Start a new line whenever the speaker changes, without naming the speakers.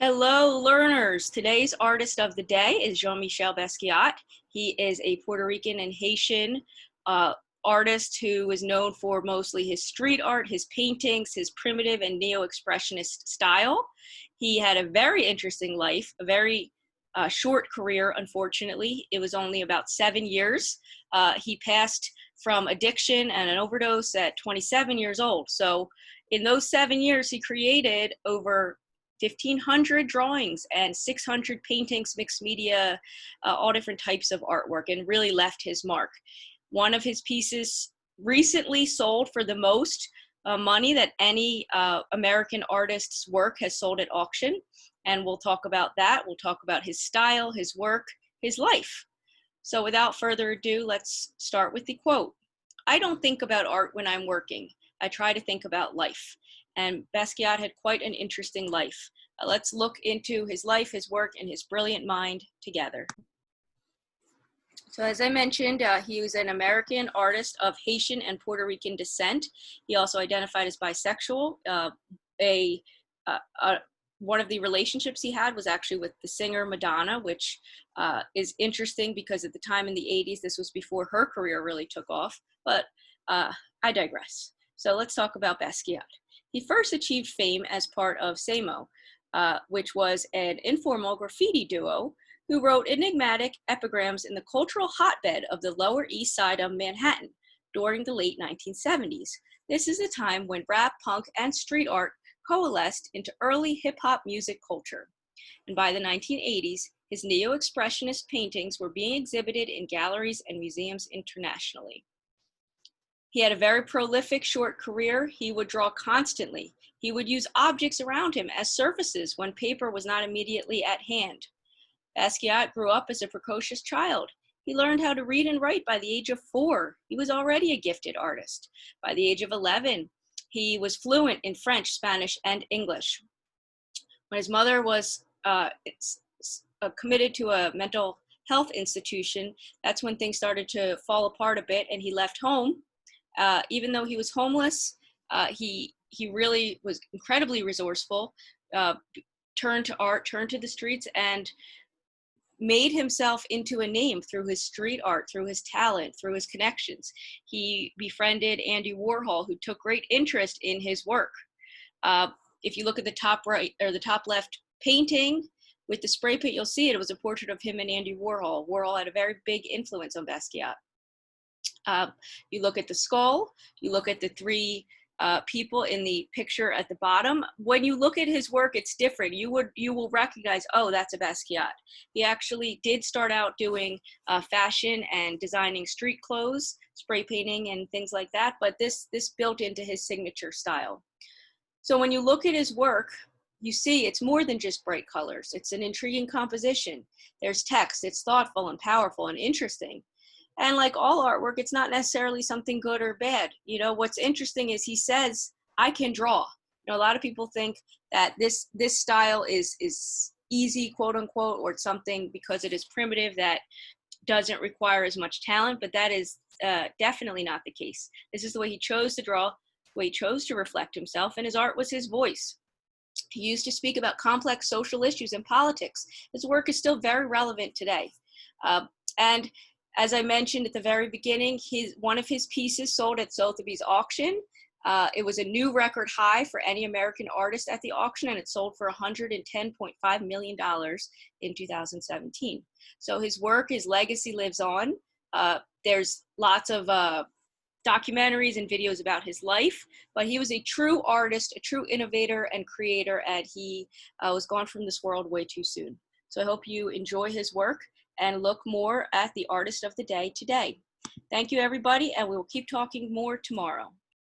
Hello, learners. Today's artist of the day is Michel Basquiat. He is a Puerto Rican and Haitian artist who is known for mostly his street art, his paintings, his primitive and neo-expressionist style. He had a very interesting life, a very short career, unfortunately. It was only about 7 years. He passed from addiction and an overdose at 27 years old. So in those 7 years, he created over 1,500 drawings and 600 paintings, mixed media, all different types of artwork, and really left his mark. One of his pieces recently sold for the most money that any American artist's work has sold at auction. And we'll talk about that. We'll talk about his style, his work, his life. So without further ado, let's start with the quote. "I don't think about art when I'm working. I try to think about life." And Basquiat had quite an interesting life. Let's look into his life, his work, and his brilliant mind together. So as I mentioned, he was an American artist of Haitian and Puerto Rican descent. He also identified as bisexual. One of the relationships he had was actually with the singer Madonna, which is interesting because at the time in the 80s, this was before her career really took off, but I digress. So let's talk about Basquiat. He first achieved fame as part of Samo, which was an informal graffiti duo who wrote enigmatic epigrams in the cultural hotbed of the Lower East Side of Manhattan during the late 1970s. This is a time when rap, punk, and street art coalesced into early hip-hop music culture. And by the 1980s, his neo-expressionist paintings were being exhibited in galleries and museums internationally. He had a very prolific short career. He would draw constantly. He would use objects around him as surfaces when paper was not immediately at hand. Basquiat grew up as a precocious child. He learned how to read and write by the age of 4. He was already a gifted artist. By the age of 11, he was fluent in French, Spanish, and English. When his mother was committed to a mental health institution, that's when things started to fall apart a bit, and he left home. Even though he was homeless, he really was incredibly resourceful, turned to art, turned to the streets, and made himself into a name through his street art, through his talent, through his connections. He befriended Andy Warhol, who took great interest in his work. If you look at the top right or the top left painting with the spray paint, you'll see it was a portrait of him and Andy Warhol. Warhol had a very big influence on Basquiat. You look at the skull, you look at the 3 people in the picture at the bottom. When you look at his work, it's different. You will recognize, oh, that's a Basquiat. He actually did start out doing fashion and designing street clothes, spray painting and things like that, but this built into his signature style. So when you look at his work, you see it's more than just bright colors. It's an intriguing composition. There's text. It's thoughtful and powerful and interesting. And like all artwork, it's not necessarily something good or bad. You know, what's interesting is he says, I can draw. You know, a lot of people think that this style is easy, quote unquote, or it's something because it is primitive that doesn't require as much talent, but that is definitely not the case. This is the way he chose to draw, the way he chose to reflect himself, and his art was his voice. He used to speak about complex social issues and politics. His work is still very relevant today. And as I mentioned at the very beginning, one of his pieces sold at Sotheby's auction. It was a new record high for any American artist at the auction, and it sold for $110.5 million in 2017. So his work, his legacy lives on. There's lots of documentaries and videos about his life, but he was a true artist, a true innovator and creator, and he was gone from this world way too soon. So I hope you enjoy his work and look more at the artist of the day today. Thank you, everybody, and we will keep talking more tomorrow.